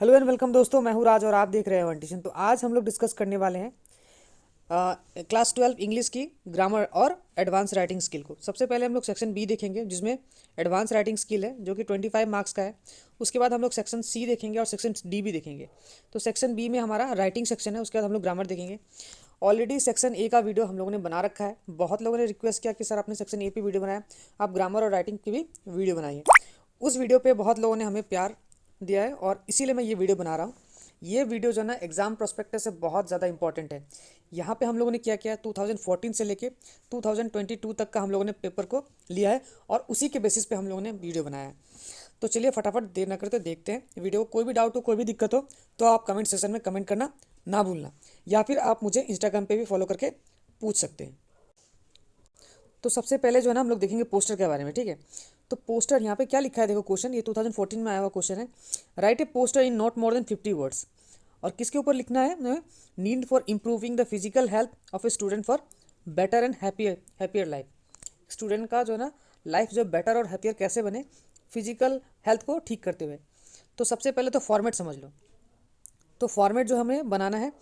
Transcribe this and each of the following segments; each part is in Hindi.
हेलो एंड वेलकम दोस्तों, मैं हूँ राज और आप देख रहे हैं वंटिशन। तो आज हम लोग डिस्कस करने वाले हैं क्लास 12 इंग्लिश की ग्रामर और एडवांस राइटिंग स्किल को। सबसे पहले हम लोग सेक्शन बी देखेंगे जिसमें एडवांस राइटिंग स्किल है जो कि 25 मार्क्स का है। उसके बाद हम लोग सेक्शन सी देखेंगे और सेक्शन डी भी देखेंगे। तो सेक्शन बी में हमारा राइटिंग सेक्शन है, उसके बाद हम लोग ग्रामर देखेंगे। ऑलरेडी सेक्शन ए का वीडियो हम लोगों ने बना रखा है। बहुत लोगों ने रिक्वेस्ट किया कि सर आपने सेक्शन ए पे वीडियो बनाया, आप ग्रामर और राइटिंग की भी वीडियो बनाइए। उस वीडियो पे बहुत लोगों ने हमें प्यार दिया है और इसीलिए मैं ये वीडियो बना रहा हूँ। ये वीडियो जो है ना एग्जाम प्रोस्पेक्टस से बहुत ज़्यादा इंपॉर्टेंट है। यहाँ पे हम लोगों ने क्या किया, 2014 से लेके 2022 तक का हम लोगों ने पेपर को लिया है और उसी के बेसिस पे हम लोगों ने वीडियो बनाया है। तो चलिए फटाफट देर न करते देखते हैं वीडियो। कोई भी डाउट हो, कोई भी दिक्कत हो तो आप कमेंट सेक्शन में कमेंट करना ना भूलना, या फिर आप मुझे इंस्टाग्राम पे भी फॉलो करके पूछ सकते हैं। तो सबसे पहले जो है ना हम लोग देखेंगे पोस्टर के बारे में, ठीक है। तो पोस्टर यहाँ पे क्या लिखा है, देखो क्वेश्चन, ये 2014 में आया हुआ क्वेश्चन है। Write A poster in not more than 50 words. और किसके ऊपर लिखना है, need for improving the physical health of a student for better and happier life. Student का जो है ना लाइफ जो बेटर और हैप्पियर कैसे बने, फिजिकल हेल्थ को ठीक करते हुए। तो सबसे पहले तो फॉर्मेट समझ लो। तो फॉर्मेट जो हमें बनाना है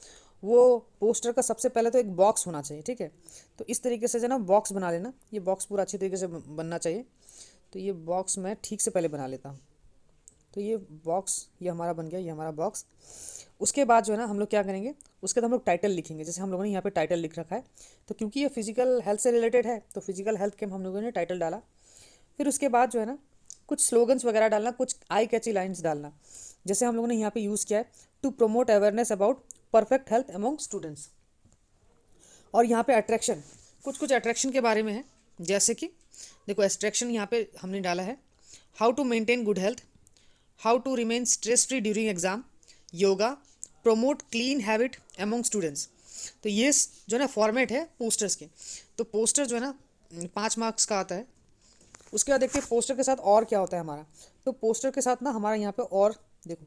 वो पोस्टर का सबसे पहले तो एक बॉक्स होना चाहिए, ठीक है। तो इस तरीके से जो है ना बॉक्स बना लेना। ये बॉक्स पूरा अच्छी तरीके से बनना चाहिए। तो ये बॉक्स मैं ठीक से पहले बना लेता हूँ। तो ये बॉक्स ये हमारा बन गया, ये हमारा बॉक्स। उसके बाद जो है ना हम लोग क्या करेंगे, उसके बाद हम लोग टाइटल लिखेंगे। जैसे हम लोगों ने यहाँ पे टाइटल लिख रखा है, तो क्योंकि ये फिजिकल हेल्थ से रिलेटेड है तो फिजिकल हेल्थ के हम लोगों ने टाइटल डाला। फिर उसके बाद जो है ना कुछ स्लोगन्स वगैरह डालना, कुछ आई कैची लाइन्स डालना। जैसे हम लोगों ने यहाँ पे यूज़ किया है, to promote awareness about perfect health among students. और यहाँ पे अट्रैक्शन, कुछ अट्रैक्शन के बारे में है। जैसे कि देखो एस्ट्रैक्शन यहाँ पे हमने डाला है, how to maintain good health, how to remain stress free during exam, yoga, promote clean habit among students. तो ये जो है ना फॉर्मेट है पोस्टर्स के। तो पोस्टर जो है ना 5 मार्क्स का आता है। उसके बाद देखते हैं पोस्टर के साथ और क्या होता है हमारा। तो पोस्टर के साथ ना हमारा यहाँ पे और देखो,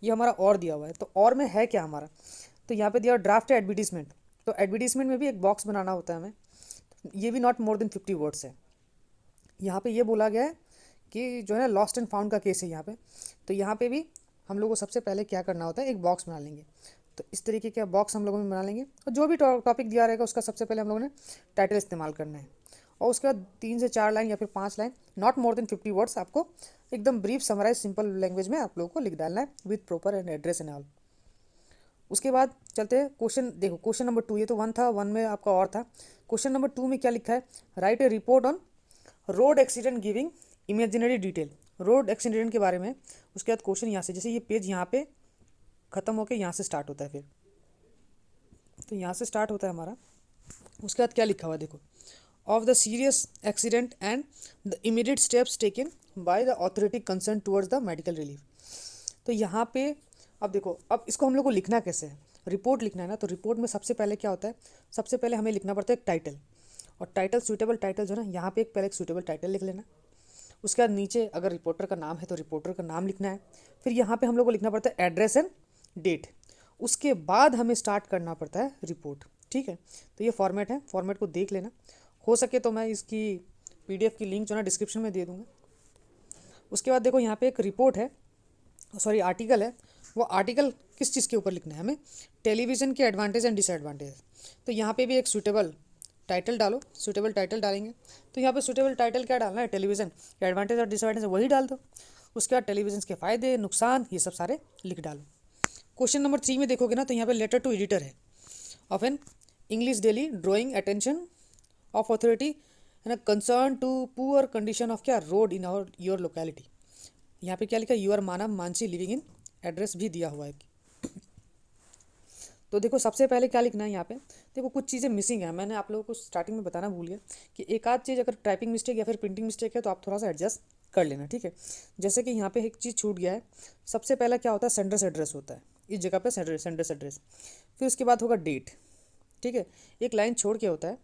ये हमारा और दिया हुआ है। तो और में है क्या हमारा, तो यहाँ पे दिया ड्राफ्ट एडवर्टीजमेंट। तो एडवर्टीजमेंट में भी एक बॉक्स बनाना होता है हमें। ये भी नॉट मोर देन 50 वर्ड्स है। यहाँ पे ये बोला गया है कि जो है ना लॉस्ट एंड फाउंड का केस है यहाँ पे। तो यहाँ पे भी हम लोगों को सबसे पहले क्या करना होता है, एक बॉक्स बना लेंगे। तो इस तरीके का बॉक्स हम लोगों में बना लेंगे और जो भी टॉपिक दिया रहेगा उसका सबसे पहले हम लोगों ने टाइटल इस्तेमाल करना है। और उसके बाद 3 से 4 लाइन या फिर 5 line, not more than 50 words, आपको एकदम ब्रीफ समराइज सिंपल लैंग्वेज में आप लोगों को लिख डालना है with proper and address and all. उसके बाद चलते हैं क्वेश्चन। देखो क्वेश्चन नंबर 2, ये तो 1 था, 1 में आपका और था। क्वेश्चन नंबर 2 में क्या लिखा है, write A report on road accident giving imaginary detail. Road accident के बारे में। उसके बाद क्वेश्चन यहाँ से, जैसे ये पेज यहाँ पे ख़त्म होकर यहाँ से स्टार्ट होता है, फिर तो यहाँ से स्टार्ट होता है हमारा। उसके बाद क्या लिखा हुआ है देखो, of the serious accident and the immediate steps taken by the authority concern towards the medical relief. तो यहाँ पे अब देखो, अब इसको हम लोग को लिखना कैसे है, रिपोर्ट लिखना है ना। तो रिपोर्ट में सबसे पहले क्या होता है, सबसे पहले हमें लिखना पड़ता है एक टाइटल। और टाइटल सूटेबल टाइटल जो है ना, यहाँ पे एक पहले एक सूटेबल टाइटल लिख लेना। उसके बाद नीचे अगर रिपोर्टर का नाम है तो रिपोर्टर का नाम लिखना है। फिर यहाँ पे हम लोग को लिखना पड़ता है एड्रेस एंड डेट। उसके बाद हमें स्टार्ट करना पड़ता है रिपोर्ट, ठीक है। तो ये फॉर्मेट है, फॉर्मेट को देख लेना। हो सके तो मैं इसकी PDF की लिंक जो है ना डिस्क्रिप्शन में दे दूँगा। उसके बाद देखो यहाँ पे एक रिपोर्ट है, सॉरी आर्टिकल है। वो आर्टिकल किस चीज़ के ऊपर लिखना है हमें, टेलीविज़न के एडवांटेज एंड डिसएडवांटेज। तो यहाँ पे भी एक सूटेबल टाइटल डालो, सूटेबल टाइटल डालेंगे। तो यहाँ पे सूटेबल टाइटल क्या डालना है, टेलीविज़न के एडवांटेज और डिसएडवांटेज वही डाल दो। उसके बाद टेलीविज़न के फ़ायदे नुकसान ये सब सारे लिख डालो। क्वेश्चन नंबर 3 में देखोगे ना, तो यहाँ पे लेटर टू एडिटर है of an English daily drawing attention of authority and concern to poor condition of क्या road in our your locality. यहाँ पे क्या लिखा है, your Manav Mansi living in, address भी दिया हुआ है। तो देखो सबसे पहले क्या लिखना है यहाँ पे, देखो कुछ चीज़ें मिसिंग है। मैंने आप लोगों को स्टार्टिंग में बताना भूल गया कि एक आध चीज़ अगर टाइपिंग मिस्टेक या फिर प्रिंटिंग मिस्टेक है तो आप थोड़ा सा एडजस्ट कर लेना, ठीक है। जैसे कि यहाँ पे एक चीज़ छूट गया है। सबसे पहला क्या होता है, सेंडर्स एड्रेस होता है, इस जगह पे सेंडर्स एड्रेस। फिर उसके बाद होगा डेट, ठीक है। एक लाइन छोड़ के होता है,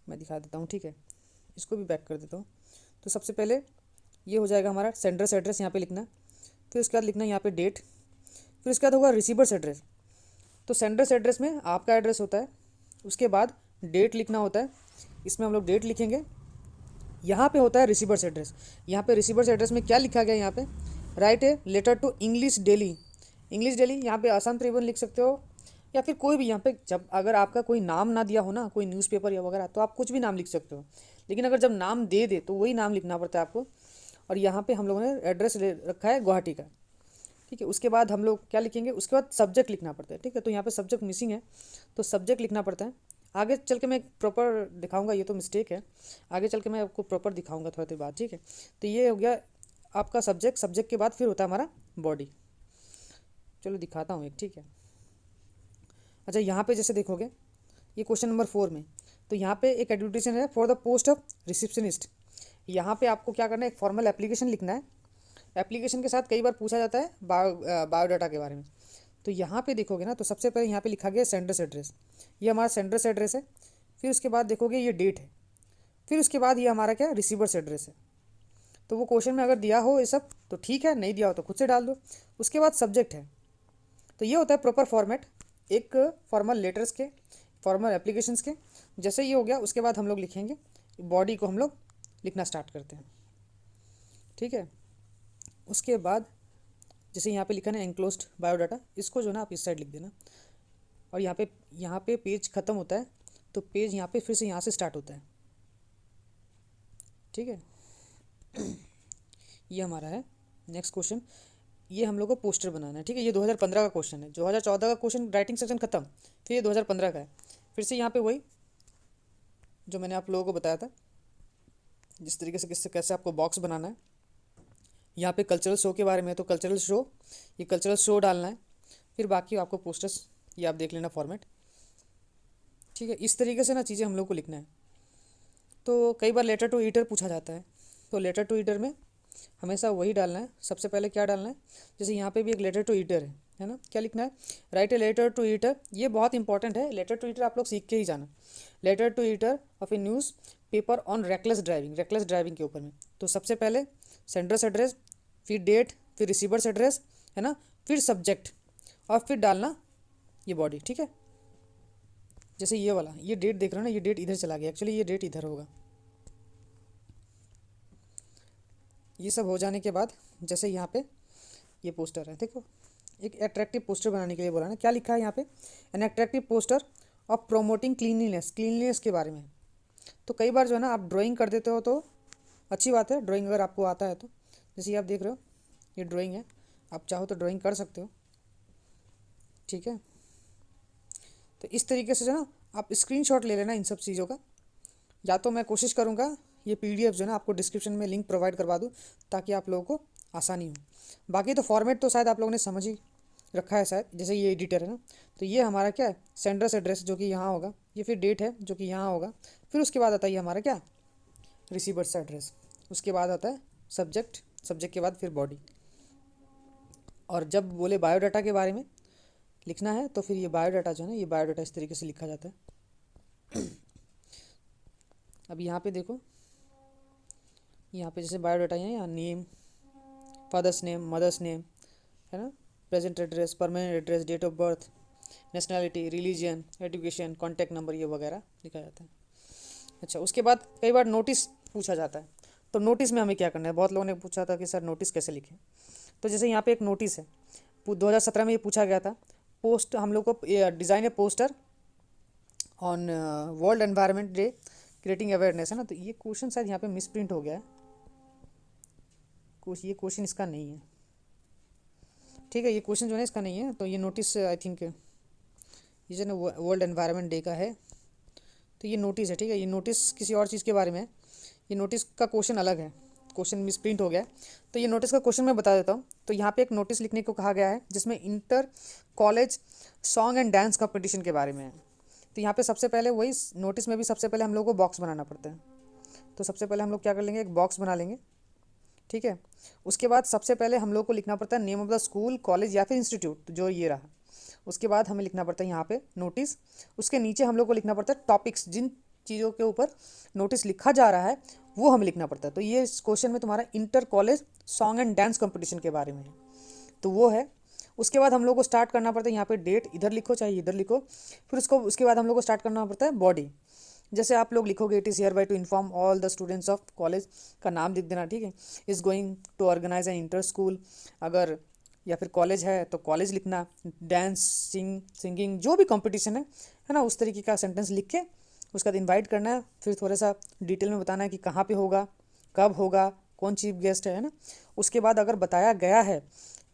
मैं दिखा देता हूँ, ठीक है। इसको भी बैक कर देता हूँ। तो सबसे पहले ये हो जाएगा हमारा सेंडर्स एड्रेस, यहाँ पे लिखना। फिर उसके बाद लिखना यहाँ पे डेट। फिर उसके बाद होगा रिसीवर्स एड्रेस। तो सेंडर्स एड्रेस में आपका एड्रेस होता है, उसके बाद डेट लिखना होता है, इसमें हम लोग डेट लिखेंगे। यहाँ पे होता है रिसीवर्स एड्रेस। यहाँ पे रिसीवर्स एड्रेस में क्या लिखा गया, यहाँ पे write a letter to English daily English daily, यहाँ पे असम ट्रिब्यून लिख सकते हो, या फिर कोई भी यहाँ पे, जब अगर आपका कोई नाम ना दिया हो ना, कोई न्यूज़पेपर या वगैरह, तो आप कुछ भी नाम लिख सकते हो। लेकिन अगर जब नाम दे दे तो वही नाम लिखना पड़ता है आपको। और यहाँ पे हम लोगों ने एड्रेस रखा है गुवाहाटी का, ठीक है। उसके बाद हम लोग क्या लिखेंगे, उसके बाद सब्जेक्ट लिखना पड़ता है, ठीक है। तो यहाँ पे सब्जेक्ट मिसिंग है, तो सब्जेक्ट लिखना पड़ता है। आगे चल के मैं प्रॉपर दिखाऊंगा, ये तो मिस्टेक है, आगे चल के मैं आपको प्रॉपर दिखाऊंगा थोड़ी देर बाद, ठीक है। तो ये हो गया आपका सब्जेक्ट। सब्जेक्ट के बाद फिर होता है हमारा बॉडी। चलो दिखाता हूँ एक, ठीक है। अच्छा, यहाँ पे जैसे देखोगे, ये क्वेश्चन नंबर 4 में, तो यहाँ पे एक एडवर्टीजमेंट है for the post of receptionist. यहाँ पे आपको क्या करना है, एक फॉर्मल एप्लीकेशन लिखना है। एप्लीकेशन के साथ कई बार पूछा जाता है बायोडाटा के बारे में। तो यहाँ पे देखोगे ना, तो सबसे पहले यहाँ पे लिखा गया सेंडर्स एड्रेस, ये हमारा सेंडर्स एड्रेस है। फिर उसके बाद देखोगे ये डेट है, फिर उसके बाद ये हमारा क्या, रिसीवर्स एड्रेस है। तो वो क्वेश्चन में अगर दिया हो ये सब तो ठीक है, नहीं दिया हो तो खुद से डाल दो। उसके बाद सब्जेक्ट है, तो ये होता है प्रॉपर फॉर्मेट एक फॉर्मल लेटर्स के, फॉर्मल एप्लीकेशंस के। जैसे ये हो गया, उसके बाद हम लोग लिखेंगे बॉडी को, हम लोग लिखना स्टार्ट करते हैं, ठीक है। उसके बाद जैसे यहाँ पे लिखा है एनक्लोज्ड बायोडाटा, इसको जो ना आप इस साइड लिख देना। और यहाँ पे पेज ख़त्म होता है, तो पेज यहाँ पे फिर से यहाँ से स्टार्ट होता है, ठीक है। ये हमारा है नेक्स्ट क्वेश्चन। ये हम लोग को पोस्टर बनाना है, ठीक है। ये 2015 का क्वेश्चन है, 2014 का क्वेश्चन राइटिंग सेक्शन ख़त्म, फिर ये 2015 का है। फिर से यहाँ पे वही जो मैंने आप लोगों को बताया था, जिस तरीके से कैसे आपको बॉक्स बनाना है। यहाँ पे कल्चरल शो के बारे में है, तो कल्चरल शो, ये कल्चरल शो डालना है। फिर बाकी आपको पोस्टर्स, ये आप देख लेना फॉर्मेट, ठीक है। इस तरीके से ना चीज़ें हम लोग को लिखना है। तो कई बार लेटर टू ईटर पूछा जाता है, तो लेटर टू ईटर में हमेशा वही डालना है। सबसे पहले क्या डालना है, जैसे यहाँ पे भी एक लेटर टू ईटर है ना, क्या लिखना है, write a letter to editor. ये बहुत इंपॉर्टेंट है, लेटर टू ईटर आप लोग सीख के ही जाना। Letter to editor of a news paper on reckless driving के ऊपर में। तो सबसे पहले सेंडर्स एड्रेस, फिर डेट, फिर रिसीवर्स एड्रेस, है ना, फिर सब्जेक्ट, और फिर डालना ये बॉडी, ठीक है। जैसे ये वाला, ये डेट देख रहे हो ना, ये डेट इधर चला गया, एक्चुअली ये डेट इधर होगा। ये सब हो जाने के बाद जैसे यहाँ पे ये पोस्टर है, देखो, एक अट्रैक्टिव पोस्टर बनाने के लिए बोला ना, क्या लिखा है यहाँ पे, an attractive poster of promoting cleanliness के बारे में। तो कई बार जो है ना आप ड्राइंग कर देते हो, तो अच्छी बात है, ड्राइंग अगर आपको आता है तो। जैसे ये आप देख रहे हो, ये ड्राइंग है, आप चाहो तो ड्राइंग कर सकते हो, ठीक है। तो इस तरीके से जो है ना आप स्क्रीनशॉट ले लेना इन सब चीज़ों का। या तो मैं कोशिश करूँगा ये PDF जो है ना आपको डिस्क्रिप्शन में लिंक प्रोवाइड करवा दूँ, ताकि आप लोगों को आसानी हो। बाकी तो फॉर्मेट तो शायद आप लोगों ने समझ ही रखा है शायद। जैसे ये एडिटर है ना, तो ये हमारा क्या है, सेंडर्स एड्रेस जो कि यहाँ होगा, ये फिर डेट है जो कि यहाँ होगा, फिर उसके बाद आता है ये हमारा क्या, रिसीवर्स एड्रेस। उसके बाद आता है सब्जेक्ट, सब्जेक्ट के बाद फिर बॉडी। और जब बोले बायोडाटा के बारे में लिखना है, तो फिर ये बायोडाटा जो है ना, ये बायोडाटा इस तरीके से लिखा जाता है। अब यहाँ पे देखो, यहाँ पे जैसे बायोडाटा है, यहाँ name, father's name, mother's name, है ना, present address, permanent address, date of birth, nationality, religion, education, contact number, ये वगैरह लिखा जाता है। अच्छा, उसके बाद कई बार नोटिस पूछा जाता है, तो नोटिस में हमें क्या करना है, बहुत लोगों ने पूछा था कि सर नोटिस कैसे लिखें। तो जैसे यहाँ पे एक नोटिस है, 2017 में ये पूछा गया था, पोस्ट हम लोग को design A poster on world environment day creating awareness, है ना। तो ये क्वेश्चन शायद यहाँ पे मिसप्रिंट हो गया है, ये क्वेश्चन इसका नहीं है, ठीक है। ये क्वेश्चन जो है इसका नहीं है। तो ये नोटिस आई थिंक ये जो ना वर्ल्ड एनवायरनमेंट डे का है, तो ये नोटिस है, ठीक है। ये नोटिस किसी और चीज़ के बारे में है, ये नोटिस का क्वेश्चन अलग है, क्वेश्चन मिसप्रिंट हो गया है। तो ये नोटिस का क्वेश्चन मैं बता देता हूँ। तो यहाँ पे एक नोटिस लिखने को कहा गया है, जिसमें inter college song and dance competition के बारे में है। तो यहाँ पे सबसे पहले वही नोटिस में भी सबसे पहले हम लोग को बॉक्स बनाना पड़ता है। तो सबसे पहले हम लोग क्या कर लेंगे, एक बॉक्स बना लेंगे, ठीक है। उसके बाद सबसे पहले हम लोग को लिखना पड़ता है name of the school, college या फिर इंस्टीट्यूट, जो ये रहा। उसके बाद हमें लिखना पड़ता है यहाँ पे नोटिस। उसके नीचे हम लोग को लिखना पड़ता है टॉपिक्स, जिन चीज़ों के ऊपर नोटिस लिखा जा रहा है वो हमें लिखना पड़ता है। तो ये इस क्वेश्चन में तुम्हारा inter college song and dance competition के बारे में है, तो वो है। उसके बाद हम लोग को स्टार्ट करना पड़ता है, यहाँ पे डेट इधर लिखो चाहे इधर लिखो। फिर उसके बाद हम लोग को स्टार्ट करना पड़ता है बॉडी। जैसे आप लोग लिखोगे, it is hereby to inform all the students of college, का नाम लिख देना, ठीक है। Is going to organise an inter school, अगर या फिर कॉलेज है तो कॉलेज लिखना, डांस, सिंगिंग जो भी कंपटीशन है ना, उस तरीके का सेंटेंस लिख के उसके बाद इनवाइट करना है। फिर थोड़ा सा डिटेल में बताना है कि कहाँ पे होगा, कब होगा, कौन चीफ गेस्ट है ना। उसके बाद अगर बताया गया है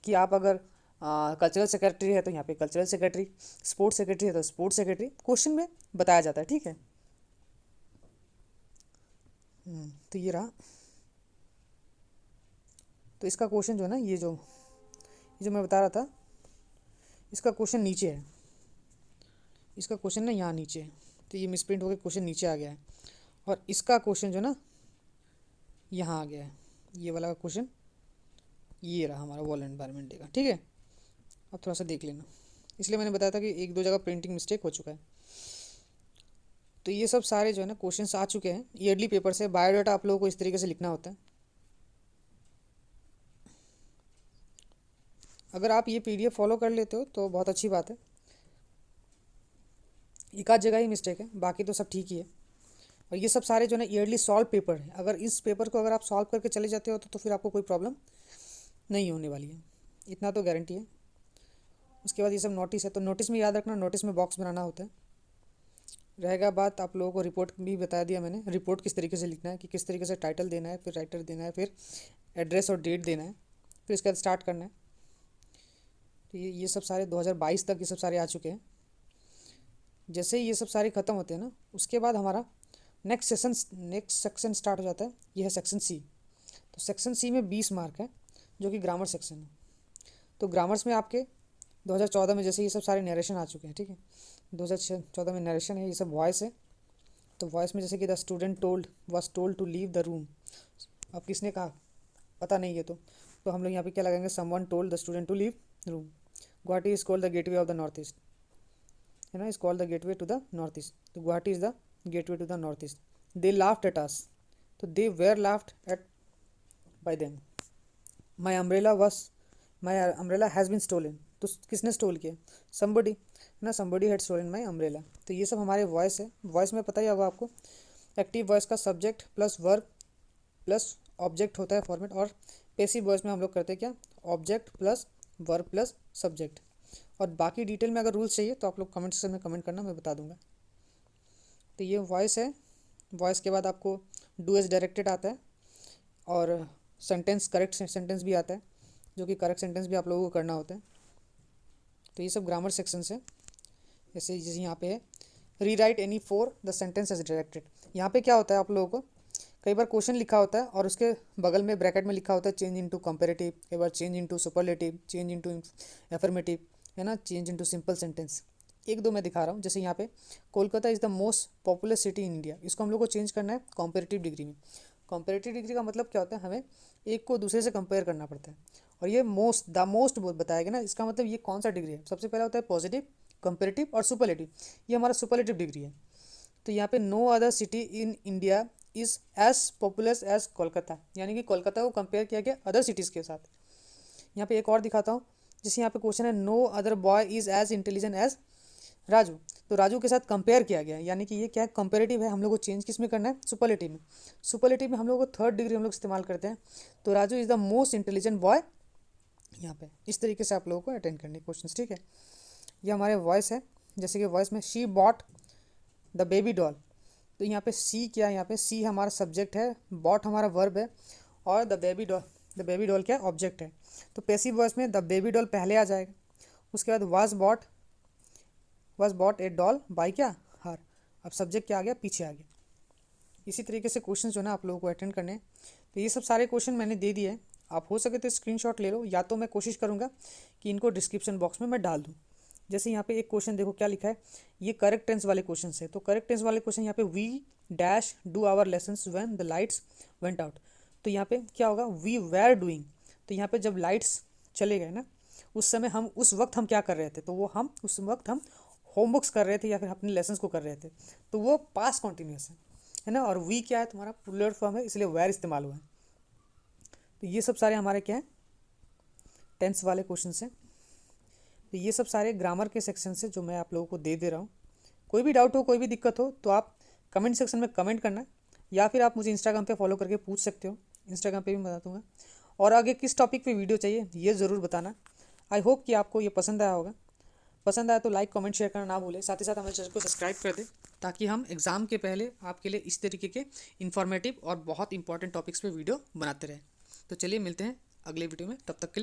कि आप अगर कल्चरल सेक्रेटरी है तो यहाँ पे कल्चरल सेक्रेटरी, स्पोर्ट्स सेक्रेटरी है तो स्पोर्ट्स सेक्रेटरी क्वेश्चन में बताया जाता है, ठीक है। तो ये रहा। तो इसका क्वेश्चन जो है ना, ये जो मैं बता रहा था, इसका क्वेश्चन नीचे है, इसका क्वेश्चन ना यहाँ नीचे है। तो ये मिसप्रिंट होकर क्वेश्चन नीचे आ गया है, और इसका क्वेश्चन जो ना यहाँ आ गया है, ये वाला क्वेश्चन ये रहा हमारा वॉल एनवायरनमेंट डे का, ठीक है। अब थोड़ा सा देख लेना, इसलिए मैंने बताया था कि एक दो जगह प्रिंटिंग मिस्टेक हो चुका है। तो ये सब सारे जो है ना क्वेश्चंस आ चुके हैं ईयरली पेपर से। बायोडाटा आप लोगों को इस तरीके से लिखना होता है। अगर आप ये पीडीएफ फॉलो कर लेते हो तो बहुत अच्छी बात है। एक आध जगह ही मिस्टेक है, बाकी तो सब ठीक ही है। और ये सब सारे जो है ना ईयरली सॉल्व पेपर है। अगर इस पेपर को अगर आप सॉल्व करके चले जाते हो तो फिर आपको कोई प्रॉब्लम नहीं होने वाली है, इतना तो गारंटी है। उसके बाद ये सब नोटिस है, तो नोटिस में याद रखना, नोटिस में बॉक्स बनाना होता है। रहेगा बात, आप लोगों को रिपोर्ट भी बता दिया मैंने, रिपोर्ट किस तरीके से लिखना है, कि किस तरीके से टाइटल देना है, फिर राइटर देना है, फिर एड्रेस और डेट देना है, फिर इसके बाद स्टार्ट करना है। तो ये सब सारे 2022 तक ये सब सारे आ चुके हैं। जैसे ही ये सब सारे ख़त्म होते हैं ना, उसके बाद हमारा नेक्स्ट सेक्शन स्टार्ट हो जाता है। ये है सेक्शन सी। तो सेक्शन सी में 20 मार्क है, जो कि ग्रामर सेक्शन है। तो ग्रामर्स में आपके 2014 में जैसे ये सब सारे नरेशन आ चुके हैं, ठीक है। 2014 में नरेशन है, ये सब वॉइस है। तो वॉइस में जैसे कि the student was told to leave the room. अब किसने कहा पता नहीं है, तो हम लोग यहाँ पे क्या लगाएंगे, someone told the student to leave room. Guwahati is called the gateway of the north east, है ना, is called the gateway to the north east. तो Guwahati is the gateway to the north east. They laughed at us, तो they were laughed at by them. My umbrella has been stolen, तो किसने स्टोल किया, समबडी, ना, somebody had stolen my umbrella. तो ये सब हमारे वॉइस है। वॉइस में पता ही होगा आपको, एक्टिव वॉइस का subject plus verb plus object होता है फॉर्मेट, और पैसिव वॉइस में हम लोग करते हैं क्या, object plus verb plus subject. और बाकी डिटेल में अगर रूल्स चाहिए तो आप लोग कमेंट सेक्शन में कमेंट करना, मैं बता दूंगा। तो ये वॉइस है। वॉइस के बाद आपको डू एज डायरेक्टेड आता है, और सेंटेंस, करेक्ट सेंटेंस भी आता है, जो कि करेक्ट सेंटेंस भी आप लोगों को करना होता है। तो ये सब ग्रामर सेक्शंस है। जैसे यहाँ पे है, rewrite any four the sentence as directed. यहाँ पे क्या होता है, आप लोगों को कई बार क्वेश्चन लिखा होता है और उसके बगल में ब्रैकेट में लिखा होता है चेंज इनटू कंपैरेटिव, कई बार change into superlative, change into affirmative, है ना, चेंज इनटू सिंपल सेंटेंस। एक दो मैं दिखा रहा हूँ। जैसे यहाँ पे Kolkata is the most popular city in India, इसको हम लोग को चेंज करना है कंपैरेटिव डिग्री में। कंपैरेटिव डिग्री का मतलब क्या होता है, हमें एक को दूसरे से कंपेयर करना पड़ता है। और ये द मोस्ट बताया गया ना, इसका मतलब ये कौन सा डिग्री है। सबसे पहला होता है पॉजिटिव, कंपैरेटिव और सुपरलेटिव। ये हमारा सुपरलेटिव डिग्री है। तो यहाँ पे no other city in India is as popular as Kolkata, यानी कि कोलकाता को कंपेयर किया गया अदर सिटीज़ के साथ। यहाँ पे एक और दिखाता हूँ, जैसे यहाँ पे क्वेश्चन है, no other boy is as intelligent as Raju. तो राजू के साथ कंपेयर किया गया, यानी कि ये क्या है, कंपेरेटिव है। हम लोग को चेंज किस में करना है, सुपरलेटिव में। सुपरलेटिव में हम लोग को थर्ड डिग्री हम लोग इस्तेमाल करते हैं। तो Raju is the most intelligent boy, यहाँ पे इस तरीके से आप लोगों को अटेंड करने क्वेश्चन, ठीक है। ये हमारे वॉइस है। जैसे कि वॉइस में she bought the baby doll. तो यहाँ पे सी क्या है, यहाँ पे सी हमारा सब्जेक्ट है, बॉट हमारा वर्ब है, और द बेबी डॉल क्या है, ऑब्जेक्ट है। तो पैसिव वॉइस में द बेबी डॉल पहले आ जाएगा। उसके बाद was bought a doll by क्या, हर। अब सब्जेक्ट क्या आ गया, पीछे आ गया। इसी तरीके से क्वेश्चन जो है ना आप लोगों को अटेंड करने हैं। तो ये सब सारे क्वेश्चन मैंने दे दिए हैं। आप हो सके तो स्क्रीनशॉट ले लो, या तो मैं कोशिश करूँगा कि इनको डिस्क्रिप्शन बॉक्स में मैं डाल दूँ। जैसे यहाँ पे एक क्वेश्चन देखो क्या लिखा है, ये करेक्ट टेंस वाले क्वेश्चन है। तो करेक्ट टेंस वाले क्वेश्चन यहाँ पे we dash do our lessons when the lights went out. तो यहाँ पे क्या होगा, वी वेर डूइंग। तो यहाँ पे जब लाइट्स चले गए ना, उस वक्त हम क्या कर रहे थे, तो वो हम उस वक्त हम होमवर्क्स कर रहे थे या फिर अपने लेसन्स को कर रहे थे। तो वो पास्ट कॉन्टिन्यूस है ना। और वी क्या है, तुम्हारा प्लूरल फॉर्म है, इसलिए वेर इस्तेमाल हुआ है। तो ये सब सारे हमारे क्या है, टेंस वाले क्वेश्चन हैं। तो ये सब सारे ग्रामर के सेक्शन से जो मैं आप लोगों को दे रहा हूँ। कोई भी डाउट हो, कोई भी दिक्कत हो, तो आप कमेंट सेक्शन में कमेंट करना, या फिर आप मुझे इंस्टाग्राम पे फॉलो करके पूछ सकते हो। इंस्टाग्राम पे भी बता दूँगा। और आगे किस टॉपिक पे वीडियो चाहिए ये ज़रूर बताना। आई होप कि आपको ये पसंद आया होगा। पसंद आया तो लाइक कमेंट शेयर करना ना भूलें। साथ ही साथ हमारे चैनल को सब्सक्राइब कर दें ताकि हम एग्ज़ाम के पहले आपके लिए इस तरीके के इन्फॉर्मेटिव और बहुत इंपॉर्टेंट टॉपिक्स पे वीडियो बनाते रहें। तो चलिए मिलते हैं अगले वीडियो में, तब तक के लिए।